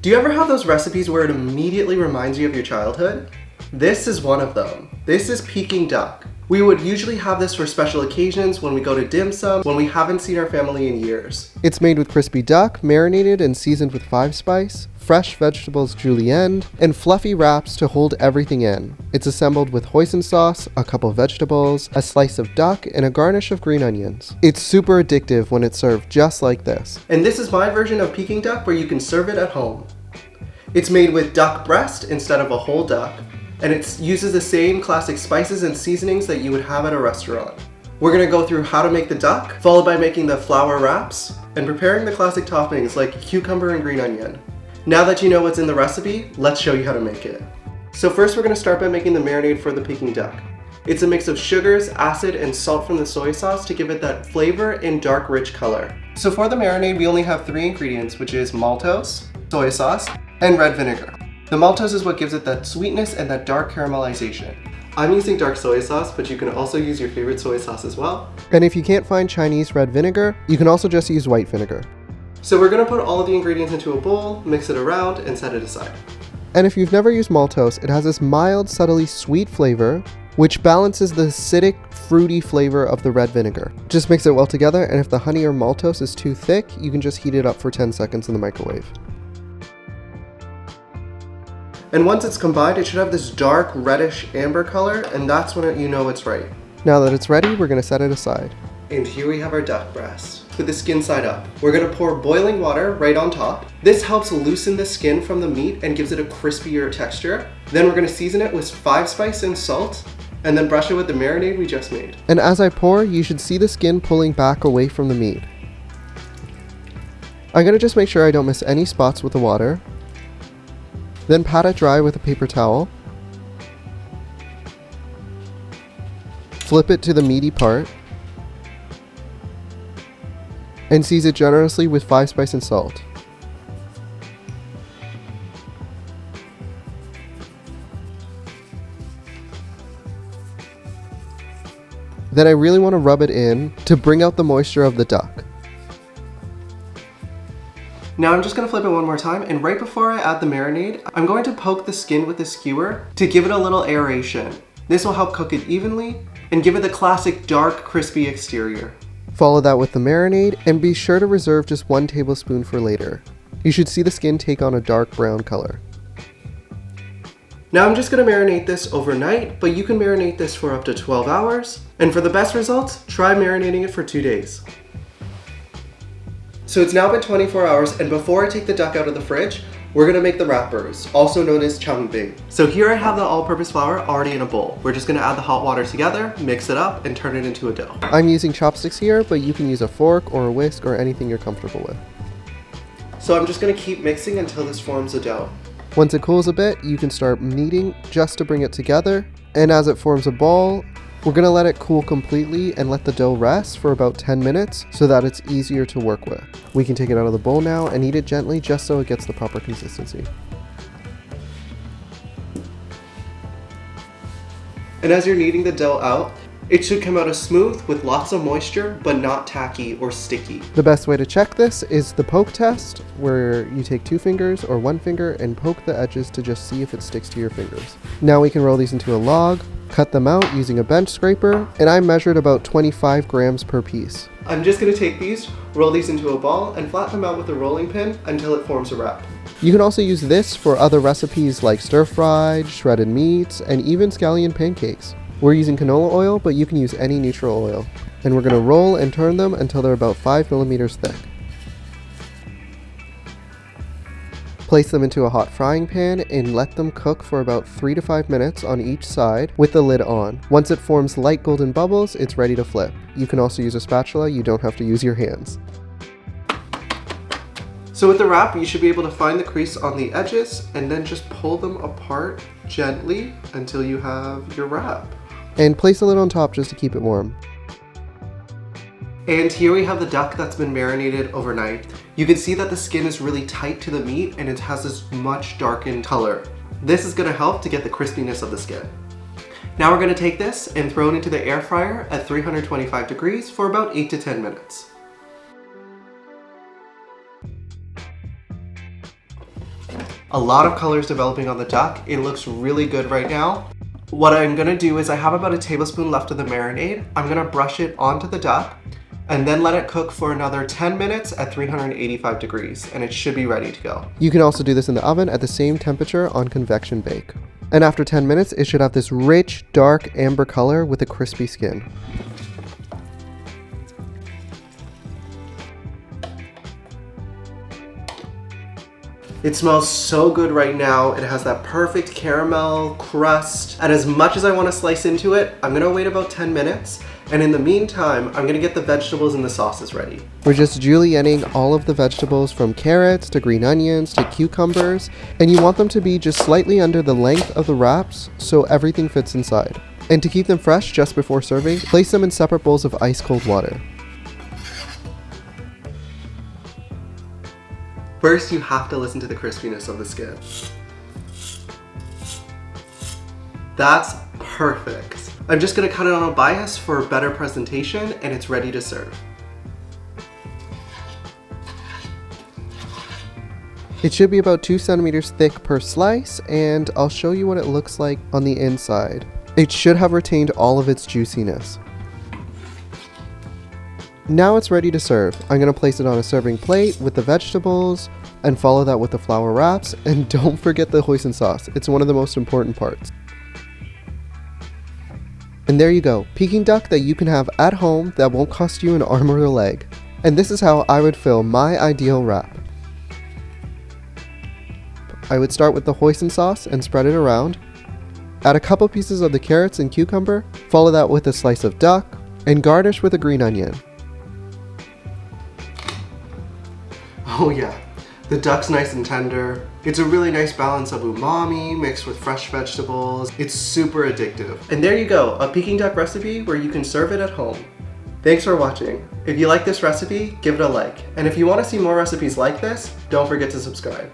Do you ever have those recipes where it immediately reminds you of your childhood? This is one of them. This is Peking duck. We would usually have this for special occasions, when we go to dim sum, when we haven't seen our family in years. It's made with crispy duck, marinated and seasoned with 5-spice, fresh vegetables julienned, and fluffy wraps to hold everything in. It's assembled with hoisin sauce, a couple vegetables, a slice of duck, and a garnish of green onions. It's super addictive when it's served just like this. And this is my version of Peking duck where you can serve it at home. It's made with duck breast instead of a whole duck, and it uses the same classic spices and seasonings that you would have at a restaurant. We're gonna go through how to make the duck, followed by making the flour wraps, and preparing the classic toppings like cucumber and green onion. Now that you know what's in the recipe, let's show you how to make it. So first we're gonna start by making the marinade for the Peking duck. It's a mix of sugars, acid, and salt from the soy sauce to give it that flavor and dark rich color. So for the marinade, we only have 3 ingredients, which is maltose, soy sauce, and red vinegar. The maltose is what gives it that sweetness and that dark caramelization. I'm using dark soy sauce, but you can also use your favorite soy sauce as well. And if you can't find Chinese red vinegar, you can also just use white vinegar. So we're gonna put all of the ingredients into a bowl, mix it around, and set it aside. And if you've never used maltose, it has this mild, subtly sweet flavor, which balances the acidic, fruity flavor of the red vinegar. Just mix it well together, and if the honey or maltose is too thick, you can just heat it up for 10 seconds in the microwave. And once it's combined, it should have this dark reddish amber color, and that's when you know it's right. Now that it's ready, we're gonna set it aside. And here we have our duck breast with the skin side up. We're gonna pour boiling water right on top. This helps loosen the skin from the meat and gives it a crispier texture. Then we're gonna season it with 5-spice and salt, and then brush it with the marinade we just made. And as I pour, you should see the skin pulling back away from the meat. I'm gonna just make sure I don't miss any spots with the water. Then pat it dry with a paper towel. Flip it to the meaty part. And season it generously with 5-spice and salt. Then I really want to rub it in to bring out the moisture of the duck. Now I'm just gonna flip it one more time, and right before I add the marinade, I'm going to poke the skin with a skewer to give it a little aeration. This will help cook it evenly and give it the classic dark, crispy exterior. Follow that with the marinade, and be sure to reserve just 1 tablespoon for later. You should see the skin take on a dark brown color. Now I'm just gonna marinate this overnight, but you can marinate this for up to 12 hours. And for the best results, try marinating it for 2 days. So it's now been 24 hours, and before I take the duck out of the fridge, we're gonna make the wrappers, also known as chun. So here I have the all-purpose flour already in a bowl. We're just gonna add the hot water together, mix it up, and turn it into a dough. I'm using chopsticks here, but you can use a fork or a whisk or anything you're comfortable with. So I'm just gonna keep mixing until this forms a dough. Once it cools a bit, you can start kneading just to bring it together. And as it forms a ball, we're gonna let it cool completely and let the dough rest for about 10 minutes so that it's easier to work with. We can take it out of the bowl now and knead it gently just so it gets the proper consistency. And as you're kneading the dough out, it should come out as smooth with lots of moisture, but not tacky or sticky. The best way to check this is the poke test, where you take 2 fingers or 1 finger and poke the edges to just see if it sticks to your fingers. Now we can roll these into a log, cut them out using a bench scraper, and I measured about 25 grams per piece. I'm just gonna take these, roll these into a ball, and flatten them out with a rolling pin until it forms a wrap. You can also use this for other recipes like stir-fried, shredded meats, and even scallion pancakes. We're using canola oil, but you can use any neutral oil. And we're gonna roll and turn them until they're about 5 millimeters thick. Place them into a hot frying pan and let them cook for about 3 to 5 minutes on each side with the lid on. Once it forms light golden bubbles, it's ready to flip. You can also use a spatula, you don't have to use your hands. So with the wrap, you should be able to find the crease on the edges and then just pull them apart gently until you have your wrap. And place a lid on top just to keep it warm. And here we have the duck that's been marinated overnight. You can see that the skin is really tight to the meat and it has this much darkened color. This is gonna help to get the crispiness of the skin. Now we're gonna take this and throw it into the air fryer at 325 degrees for about 8 to 10 minutes. A lot of colors developing on the duck. It looks really good right now. What I'm gonna do is I have about a tablespoon left of the marinade. I'm gonna brush it onto the duck and then let it cook for another 10 minutes at 385 degrees, and it should be ready to go. You can also do this in the oven at the same temperature on convection bake. And after 10 minutes, it should have this rich, dark amber color with a crispy skin. It smells so good right now. It has that perfect caramel crust. And as much as I want to slice into it, I'm gonna wait about 10 minutes. And in the meantime, I'm gonna get the vegetables and the sauces ready. We're just julienning all of the vegetables from carrots to green onions to cucumbers. And you want them to be just slightly under the length of the wraps so everything fits inside. And to keep them fresh just before serving, place them in separate bowls of ice cold water. First, you have to listen to the crispiness of the skin. That's perfect. I'm just gonna cut it on a bias for better presentation, and it's ready to serve. It should be about 2 centimeters thick per slice, and I'll show you what it looks like on the inside. It should have retained all of its juiciness. Now it's ready to serve. I'm going to place it on a serving plate with the vegetables and follow that with the flour wraps. And don't forget the hoisin sauce. It's one of the most important parts. And there you go, Peking duck that you can have at home that won't cost you an arm or a leg. And this is how I would fill my ideal wrap. I would start with the hoisin sauce and spread it around. Add a couple pieces of the carrots and cucumber, follow that with a slice of duck, and garnish with a green onion. Oh yeah, the duck's nice and tender. It's a really nice balance of umami mixed with fresh vegetables. It's super addictive. And there you go, a Peking duck recipe where you can serve it at home. Thanks for watching. If you like this recipe, give it a like. And if you want to see more recipes like this, don't forget to subscribe.